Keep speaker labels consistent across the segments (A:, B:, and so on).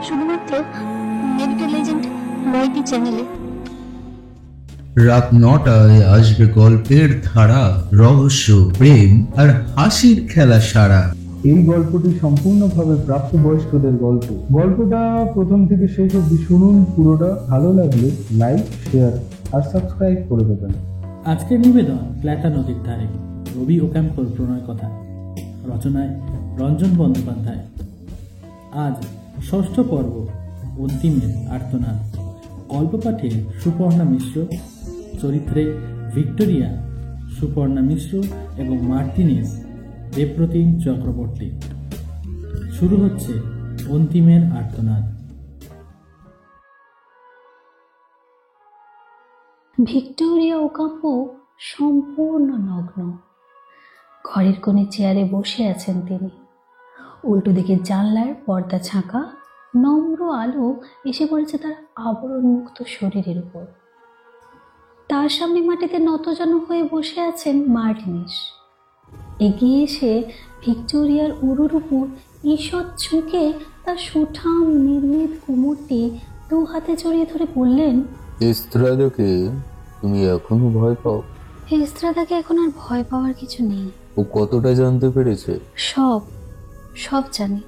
A: শুধুমাত্র medical agent মইটি চ্যানেলে।
B: রাত 9টায় আসবে গল্পের ধারা, রহস্য, প্রেম আর হাসির খেলা সারা।
C: এই গল্পটি সম্পূর্ণভাবে প্রাপ্তবয়স্কদের গল্প। গল্পটা প্রথম থেকে শেষ অবধি শুনুন। পুরোটা ভালো লাগলে লাইক, শেয়ার আর সাবস্ক্রাইব করে দেবেন।
D: আজকের নিবেদন প্ল্যাতা নদীর ধারে, রবি ওকাম্পর প্রণয় কথা, রচনায় রঞ্জন বন্দ্যোপাধ্যায়। আজ ষষ্ঠ পর্ব, অন্তিমের আর্তনাদ। গল্প পাঠে সুপর্ণা মিশ্র, চরিত্রে ভিক্টোরিয়া, সুপর্ণা মিশ্র এবং মার্টিনেজ দেবপ্রতিম চক্রবর্তী। শুরু হচ্ছে অন্তিমের আর্তনাদ।
E: ভিক্টোরিয়া ওকাম্প সম্পূর্ণ নগ্ন। ঘরের কোণে চেয়ারে বসে আছেন তিনি। উল্টো দিকে জানলার পর্দা ছাঁকা নম্র আলো এসে পড়েছে তার আবরণমুক্ত শরীরের উপর। তার সামনে মাটিতে নতজানু হয়ে বসে আছেন মার্টিনেজ। এগিয়ে এসে ভিক্টোরিয়ার উরুর উপর ঈষৎ ঝুঁকে তার সুঠাম নির্মিত কোমরটি দু হাতে জড়িয়ে ধরে বললেন,
F: এস্ত্রাদাকে তুমি এখনো ভয় পাও?
E: এস্ত্রাদাকে এখন আর ভয় পাওয়ার কিছু নেই।
F: ও কতটা জানতে পেরেছে?
E: সব জানি।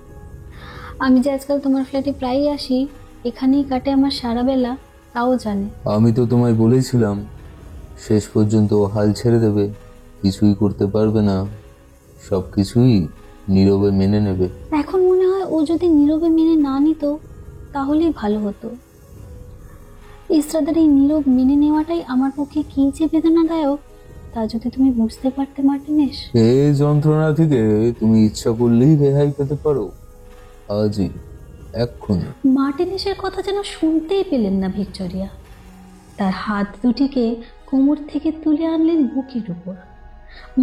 E: আমি যে আজকাল তোমার ফ্ল্যাটে প্রায়ই আসি, এখানেই কাটে আমার সারা বেলা, তাও জানে।
F: আমি তো তোমায় বলেছিলাম শেষ পর্যন্ত ও হাল ছেড়ে দেবে, কিছুই করতে পারবে না, সব কিছুই নীরবে মেনে নেবে।
E: এখন মনে হয় ও যদি নীরবে মেনে না নিত তাহলেই ভালো হতো। ইস্ত্রাদার এই নীরব মেনে নেওয়াটাই আমার পক্ষে কি যে বেদনাদায়ক তা যদি তুমি বুঝতে পারতে মার্টিনেজ।
F: এই যন্ত্রণা থেকে তুমি ইচ্ছা করলেই রেহাই পেতে পারো, আজই, এক্ষুনি।
E: মার্টিনেজের কথা যেন শুনতেই পেলেন না ভিক্টোরিয়া। তার হাত দুটিকে কোমর থেকে তুলে আনলেন বুকের উপর।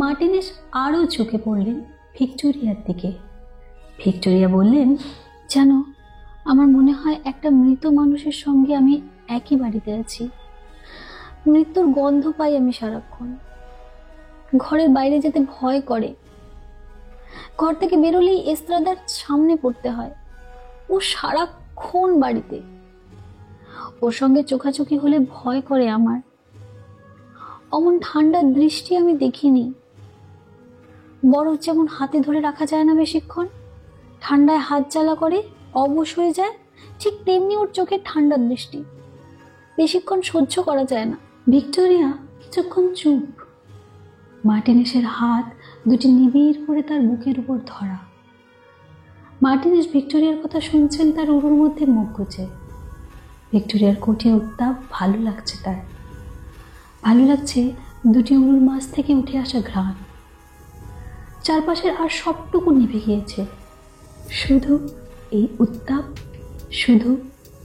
E: মার্টিনেজ আরও ঝুঁকে পড়লেন ভিক্টোরিয়ার দিকে। ভিক্টোরিয়া বললেন, জানো, আমার মনে হয় একটা মৃত মানুষের সঙ্গে আমি একই বাড়িতে আছি। মৃত্যুর গন্ধ পাই আমি সারাক্ষণ। ঘরের বাইরে যেতে ভয় করে। ঘর থেকে বেরোলেই এস্ত্রাদার সামনে পড়তে হয়। ও সারাক্ষণ বাড়িতে। ওর সঙ্গে চোখাচোখি হলে ভয় করে আমার। অমন ঠান্ডার দৃষ্টি আমি দেখিনি। বরফ যেমন হাতে ধরে রাখা যায় না বেশিক্ষণ, ঠান্ডায় হাত জ্বালা করে অবশ হয়ে যায়, ঠিক তেমনি ওর চোখে ঠান্ডার দৃষ্টি বেশিক্ষণ সহ্য করা যায় না। ভিক্টোরিয়া কিছুক্ষণ চুপ। মার্টিনেজের হাত দুটি নিবিড় করে তার বুকের উপর ধরা। মার্টিনেজ ভিক্টোরিয়ার কথা শুনছেন তার উরুর মধ্যে মুখ গুজে। ভিক্টোরিয়ার কঠিন উত্তাপ ভালো লাগছে তার। ভালো লাগছে দুটি উরুর মাঝ থেকে উঠে আসা ঘ্রাণ। চারপাশের আর সবটুকু নিভে গিয়েছে, শুধু এই উত্তাপ, শুধু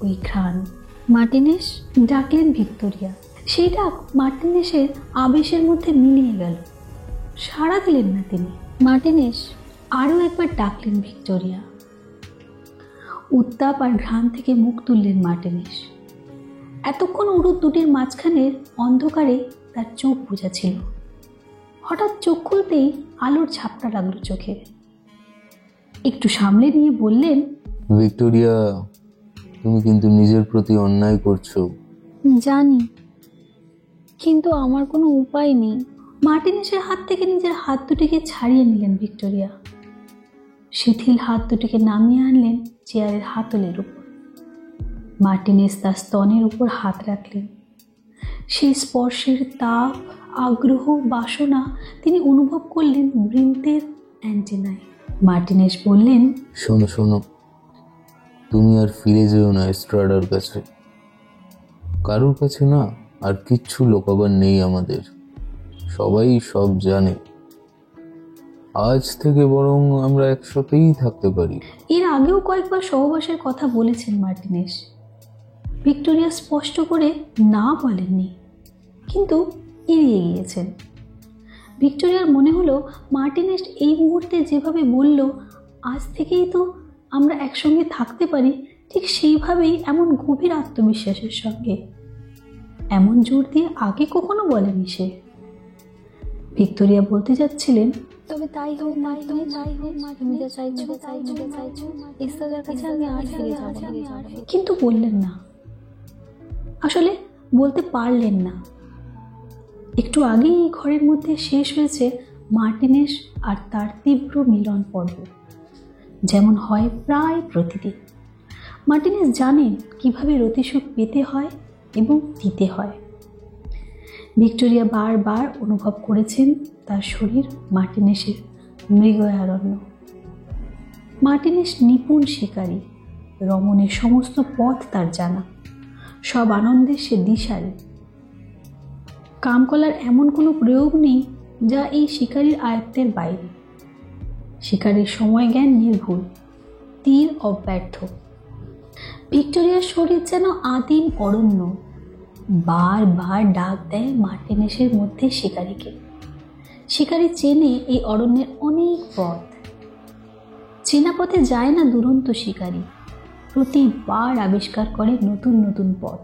E: ওই ঘ্রাণ। মার্টিনেজ ডাকলেন ভিক্টোরিয়া। সেই ডাক মার্টিনেজের আবেশের মধ্যে মিলিয়ে গেল। সাড়া দিলেন না তিনি। মার্টিনেজ আরও একবার ডাকলেন ভিক্টোরিয়া। উত্তাপ আর ঘ্রাণ থেকে মুখ তুললেন মার্টিনেজ। এতক্ষণ উরুর দুটির মাঝখানের অন্ধকারে তার চোখ বোঝা ছিল। হঠাৎ চোখ খুলতেই আলোর ঝাপটা লাগলো চোখে। একটু সামলে নিয়ে বললেন,
F: ভিক্টোরিয়া, তুমি কিন্তু নিজের প্রতি অন্যায় করছো।
E: জানি, কিন্তু আমার কোনো উপায় নেই। মার্টিনেজের হাত থেকে নিজের হাত দুটিকে ছাড়িয়ে নিলেন ভিক্টোরিয়া। শিথিল হাত দুটিকে নামিয়ে আনলেন চেয়ারের হাতলের উপর। মার্টিনেজ তার স্তনের উপর হাত রাখলেন। সেই স্পর্শের তাপ, আগ্রহ, বাসনা তিনি অনুভব করলেন বৃন্তের অ্যান্টেনায়। মার্টিনেজ বললেন,
F: শোনো শোনো, তুমি আর ফিরে যেও না এস্ট্রাডার কাছে। কারোর কাছে না, আর কিচ্ছু লোকাবার নেই আমাদের। সবাই সব জানে। আজ থেকে বরং আমরা একসাথেই থাকতে পারি।
E: এর আগেও কয়েকবার সহবাসের কথা বলেছেন মার্টিনেজ। ভিক্টোরিয়া স্পষ্ট করে না বলেননি, কিন্তু এড়িয়ে গিয়েছেন। ভিক্টোরিয়ার মনে হলো মার্টিনেজ এই মুহূর্তে যেভাবে বলল, আজ থেকেই তো আমরা একসঙ্গে থাকতে পারি, ঠিক সেইভাবেই এমন গভীর আত্মবিশ্বাসের সঙ্গে। এমন জোর দিয়ে আগে কখনো বলেনি সে। ভিক্টোরিয়া বলতে যাচ্ছিলেন, তবে তাই হোক তুমি যা চাইছো ইস্তাদার কাছে আমি আর ফিরে যাব না। কিন্তু বললেন না, আসলে বলতে পারলেন না। একটু আগেই এই ঘরের মধ্যে শেষ হয়েছে মার্টিনেস আর তার তীব্র মিলন পর্ব, যেমন হয় প্রায় প্রতিদিন। মার্টিনেস জানেন কিভাবে রতিসুখ পেতে হয় এবং দিতে হয়। ভিক্টোরিয়া বারবার অনুভব করেছেন তার শরীর মার্টিনেসের মৃগয়ারণ্য। মার্টিনেস নিপুণ শিকারী, রমণের সমস্ত পথ তার জানা, সব আনন্দের সে দিশারি। কামকলার এমন কোনো প্রয়োগ নেই যা এই শিকারীর আয়ত্তের বাইরে। শিকারের সময় জ্ঞান নির্ভুল, তীর অব্যর্থ। ভিক্টোরিয়ার শরীর যেন আদিম অরণ্য, বারবার ডাক দেয় মার্টিনেসের মধ্যে শিকারীকে। শিকারী চেনে এই অরণ্যের অনেক পথ। চেনা পথে যায় না দুরন্ত শিকারী, প্রতিবার আবিষ্কার করে নতুন নতুন পথ।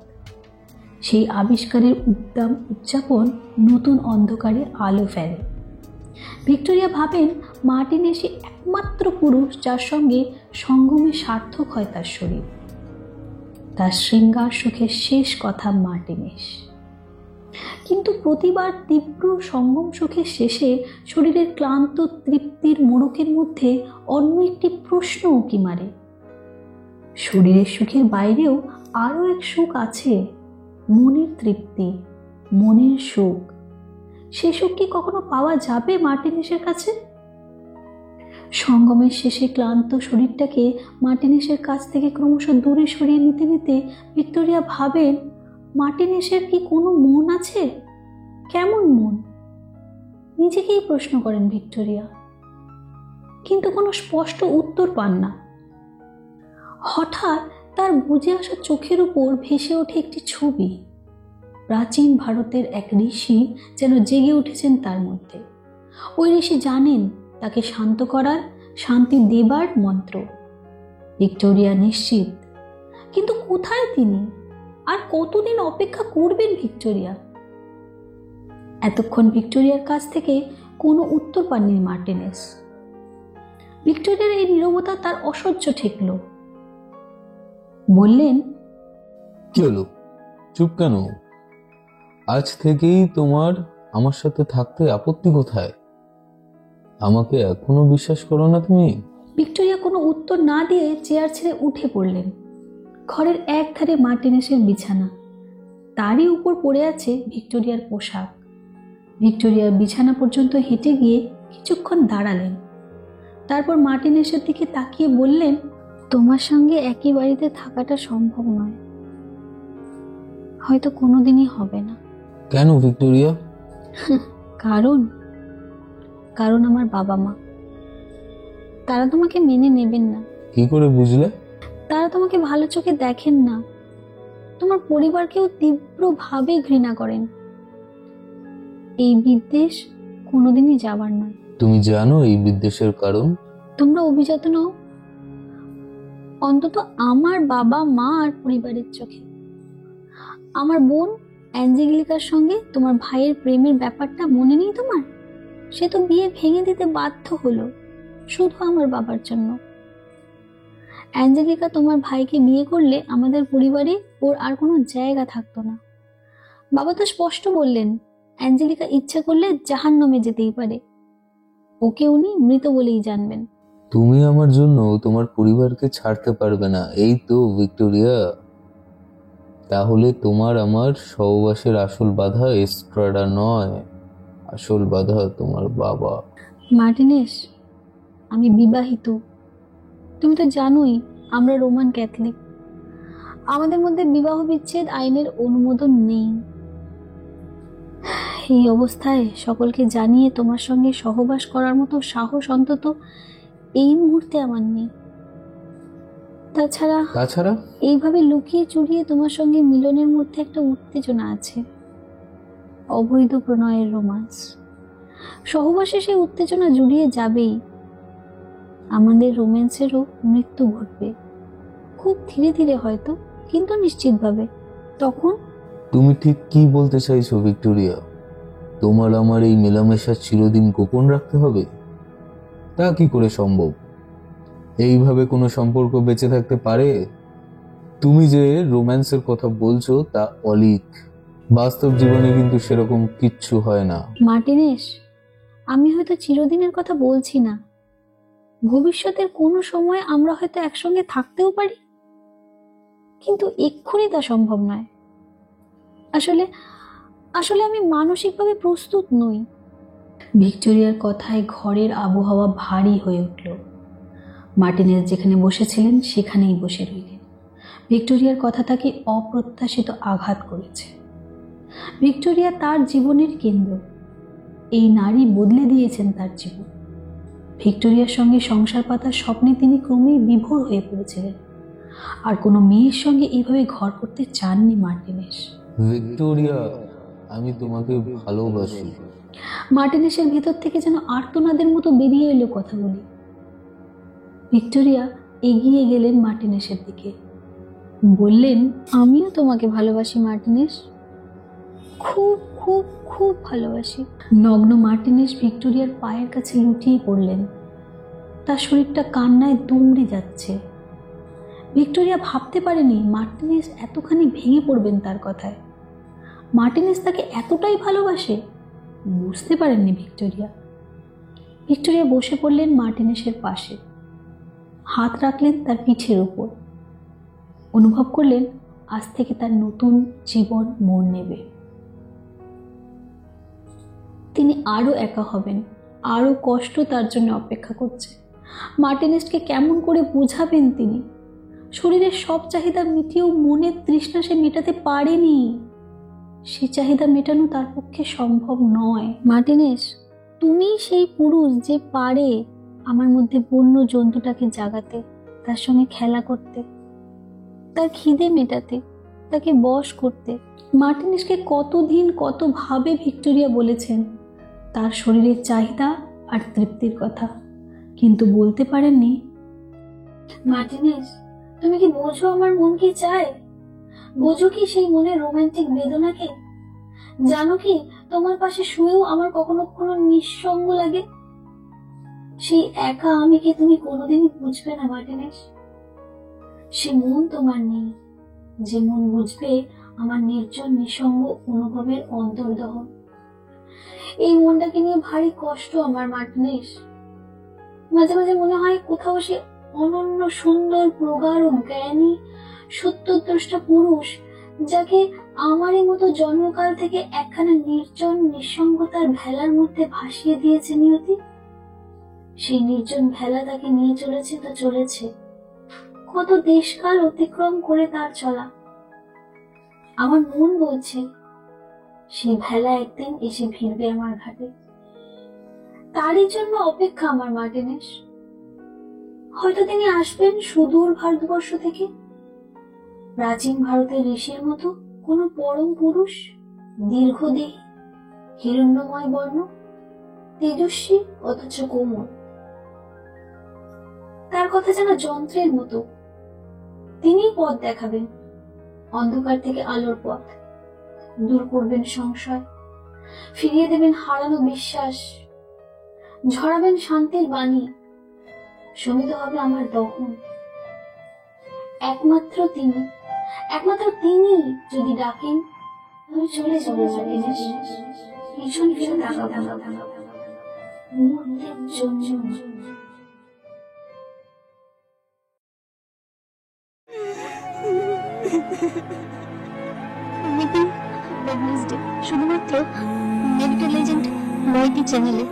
E: সেই আবিষ্কারের উদ্দাম উদযাপন নতুন অন্ধকারে আলো ফেলে। ভিক্টোরিয়া ভাবেন মার্টিনেসই একমাত্র পুরুষ যার সঙ্গে সঙ্গমে সার্থক হয় তার শরীর। তার শৃঙ্গার সুখের শেষ কথা মার্টিনেস। কিন্তু প্রতিবার তীব্র সঙ্গম সুখের শেষে শরীরের ক্লান্ত তৃপ্তির মোড়কের মধ্যে অন্য একটি প্রশ্ন উঁকি মারে। শরীরের সুখের বাইরেও আরও এক সুখ আছে, মনের তৃপ্তি, মনের সুখ। সে সুখ কি কখনো পাওয়া যাবে মার্টিনেসের কাছে? সঙ্গমের শেষে ক্লান্ত শরীরটাকে মার্টিনেসের কাছ থেকে ক্রমশ দূরে সরিয়ে নিতে নিতে ভিক্টোরিয়া ভাবেন, মার্টিনেসের কি কোনো মন আছে? কেমন মন? নিজেকেই প্রশ্ন করেন ভিক্টোরিয়া, কিন্তু কোনো স্পষ্ট উত্তর পান না। হঠাৎ তার বুঝে আসা চোখের উপর ভেসে ওঠে একটি ছবি। প্রাচীন ভারতের এক ঋষি যেন জেগে উঠেছেন তার মধ্যে। ওই ঋষি জানেন তাকে শান্ত করার, শান্তি দেবার মন্ত্র। ভিক্টোরিয়া নিশ্চিত, কিন্তু কোথায় তিনি? আর কতদিন অপেক্ষা করবেন ভিক্টোরিয়া? এতক্ষণ ভিক্টোরিয়ার কাছ থেকে কোনো উত্তর পাননি মার্টিনেস। ভিক্টোরিয়ার এই নীরবতা তার অসহ্য ঠেকল। বললেন,
F: কি হলো, চুপ কেন? আজ থেকেই তোমার আমার সাথে থাকতে আপত্তি কোথায়? আমাকে এখনো বিশ্বাস করো না তুমি?
E: ভিক্টোরিয়া কোনো উত্তর না দিয়ে চেয়ার ছেড়ে উঠে পড়লেন। ঘরের এক ধারে মার্টিনেসের বিছানা, তারই উপর পড়ে আছে ভিক্টোরিয়ার পোশাক। ভিক্টোরিয়ার বিছানা পর্যন্ত হেঁটে গিয়ে কিছুক্ষণ দাঁড়ালেন। তারপর মার্টিনেসের দিকে তাকিয়ে বললেন, তোমার সঙ্গে একই বাড়িতে থাকাটা সম্ভব নয়, হয়তো কোনোদিনই হবে না।
F: কেন ভিক্টোরিয়া?
E: কারণ আমার বাবা মা, তারা তোমাকে মেনে নেবেন না।
F: কি করে বুঝলে?
E: তারা তোমাকে ভালো চোখে দেখেন না, তোমার পরিবারকেও তীব্রভাবে ঘৃণা করেন। এই বিদ্বেষ কোনোদিনই যাবার নয়।
F: তুমি জানো এই বিদ্বেষের কারণ?
E: তোমরা অভিজাত নও, অন্তত আমার বাবা মা আর পরিবারের চোখে। আমার বোন অ্যাঞ্জেলিকার সঙ্গে তোমার ভাইয়ের প্রেমের ব্যাপারটা মনে নেই তোমার? সে তো বিয়ে ভেঙে দিতে বাধ্য হলো শুধু আমার বাবার জন্য। অ্যাঞ্জেলিকা তোমার ভাইকে বিয়ে করলে আমাদের পরিবারে ওর আর কোনো জায়গা থাকতো না। বাবা তো স্পষ্ট বললেন, অ্যাঞ্জেলিকা ইচ্ছা করলে জাহান্নামে যেতেই পারে, ওকে উনি মৃত বলেই জানবেন।
F: তুমি আমার জন্য তোমার পরিবারকে ছাড়তে পারবে না, এই তো ভিক্টোরিয়া। তাহলে তোমার আমার সহবাসের আসল বাধা এস্ট্রাডা নয়, আসল বাধা তোমার বাবা।
E: মার্টিনেস, আমি বিবাহিত। তুমি তো জানোই আমরা রোমান ক্যাথলিক। আমাদের মধ্যে বিবাহ বিচ্ছেদ আইনের অনুমোদন নেই। এই অবস্থায় সকলকে জানিয়ে তোমার সঙ্গে সহবাস করার মতো সাহস অন্তত এই মুহূর্তে আমার নেই। তাছাড়া এইভাবে লুকিয়ে চুরিয়ে তোমার সঙ্গে মিলনের মধ্যে একটা উত্তেজনা আছে, অবৈধ প্রণয়ের রোমান্স। সহবাসে সেই উত্তেজনা জুড়িয়ে যাবেই। আমাদের রোম্যান্সেরও মৃত্যু ঘটবে, খুব ধীরে ধীরে হয়তো, কিন্তু নিশ্চিতভাবে। তখন
F: তুমি ঠিক কি বলতে চাইছো ভিক্টোরিয়া? তোমার আমার এই মেলামেশা চিরদিন গোপন রাখতে হবে? তা কি করে সম্ভব? এইভাবে কোনো সম্পর্ক বেঁচে থাকতে পারে? তুমি যে রোম্যান্সের কথা বলছো তা অলীক, বাস্তব জীবনে কিন্তু সেরকম কিচ্ছু হয় না।
E: মার্টিনেস, আমি হয়তো চিরদিনের কথা বলছি না, ভবিষ্যতের কোনো সময় আমরা হয়তো একসঙ্গে থাকতেও পারি, কিন্তু এক্ষুনি তা সম্ভব নয়। আসলে আসলে আমি মানসিকভাবে প্রস্তুত নই। ভিক্টোরিয়ার কথায় ঘরের আবহাওয়া ভারী হয়ে উঠল। মার্টিনেস যেখানে বসেছিলেন সেখানেই বসে রইলেন। ভিক্টোরিয়ার কথা তাকে অপ্রত্যাশিত আঘাত করেছে। ভিক্টোরিয়া তার জীবনের কেন্দ্র। এই নারী বদলে দিয়েছেন তার জীবন। ভিক্টোরিয়ার সঙ্গে সংসার পাতার স্বপ্নে তিনি ক্রমেই বিভোর হয়ে পড়েছিলেন। আর কোনো মেয়ের সঙ্গে এইভাবে ঘর করতে চাননি মার্টিনেস।
F: ভিক্টোরিয়া, আমি তোমাকে ভালোবাসি।
E: মার্টিনেসের ভেতর থেকে যেন আর্তনাদের মতো বেরিয়ে এলো কথাগুলি। ভিক্টোরিয়া এগিয়ে গেলেন মার্টিনেসের দিকে, বললেন, আমিও তোমাকে ভালোবাসি মার্টিনেস, খুব খুব খুব ভালোবাসি। নগ্ন মার্টিনেস ভিক্টোরিয়ার পায়ের কাছে লুটিয়ে পড়লেন। তার শরীরটা কান্নায় দুমড়ে যাচ্ছে। ভিক্টোরিয়া ভাবতে পারেনি মার্টিনেস এতখানি ভেঙে পড়বেন তার কথায়। মার্টিনেস তাকে এতটাই ভালোবাসে বুঝতে পারেননি ভিক্টোরিয়া। ভিক্টোরিয়া বসে পড়লেন মার্টিনেসের পাশে, হাত রাখলেন তার পিঠের উপর। অনুভব করলেন আজ থেকে তার নতুন জীবন মোড় নেবে। তিনি আরো একা হবেন, আরো কষ্ট তার জন্য অপেক্ষা করছে। মার্টিনেসকে কেমন করে বোঝাবেন তিনি? শরীরের সব চাহিদা মিটিয়েও মনের তৃষ্ণা সে মেটাতে পারেনি। সে চাহিদা মেটানো তার পক্ষে সম্ভব নয়। মার্টিনেস, তুমি সেই পুরুষ যে পারে আমার মধ্যে বন্য জন্তুটাকে জাগাতে, তার সঙ্গে খেলা করতে, তার খিদে মেটাতে, তাকে বশ করতে। মার্টিনেসকে কতদিন কতভাবে ভিক্টোরিয়া বলেছেন তার শরীরের চাহিদা আর তৃপ্তির কথা, কিন্তু বলতে পারেননি। মার্টিনেস, তুমি কি বোঝো আমার মন কি চায়? বোঝো কি সেই মনের রোমান্টিক বেদনাকে? জানো কি তোমার পাশে শুয়েও আমার কখনো কখনো নিঃসঙ্গ লাগে? সেই একা আমি কি তুমি কোনোদিনই বুঝবে না মার্টিনেস। সে মন তোমার নেই, যে মন বুঝবে আমার নির্জন নিঃসঙ্গ অনুভবের অন্তর্দহন। এই মনটাকে নিয়ে ভারী কষ্ট আমার মার্টিনেস। মাঝে মাঝে মনে হয় কোথাও সে অনন্য সুন্দর প্রগাঢ় জ্ঞানী সত্যদ্রষ্টা পুরুষ, যাকে আমারই মতো জন্মকাল থেকে একখানা নির্জন নিঃসঙ্গতার ভেলার মধ্যে ভাসিয়ে দিয়েছে নিয়তি। সেই নির্জন ভেলা তাকে নিয়ে চলেছে তো চলেছে, কত দেশকাল অতিক্রম করে তার চলা। আমার মন বলছে সেই ভেলা একদিন এসে ভিড়বে আমার ঘাটে। তারই জন্য অপেক্ষা আমার মার্টিনেস। হয়তো তিনি আসবেন সুদূর ভারতবর্ষ থেকে, প্রাচীন ভারতের ঋষির মতো কোন পরম পুরুষ, দীর্ঘদেহী, হিরণ্যময় বর্ণ, তেজস্বী অথচ কোমল। তার কথা যেন যন্ত্রের মতো। তিনি পথ দেখাবেন, অন্ধকার থেকে আলোর পথ, দূর করবেন সংশয়, ফিরিয়ে দেবেন হারানো বিশ্বাস, ঝরাবেন শান্তির বাণী, শমিত হবে আমার দহন। একমাত্র তিনি যদি ডাকেন, আমি চলে চলে যাবে ভীষণ ভীষণ মুহূর্তের জন্য।
A: শুধুমাত্র মেডিকেল এজেন্ট মইটি চ্যানেলে।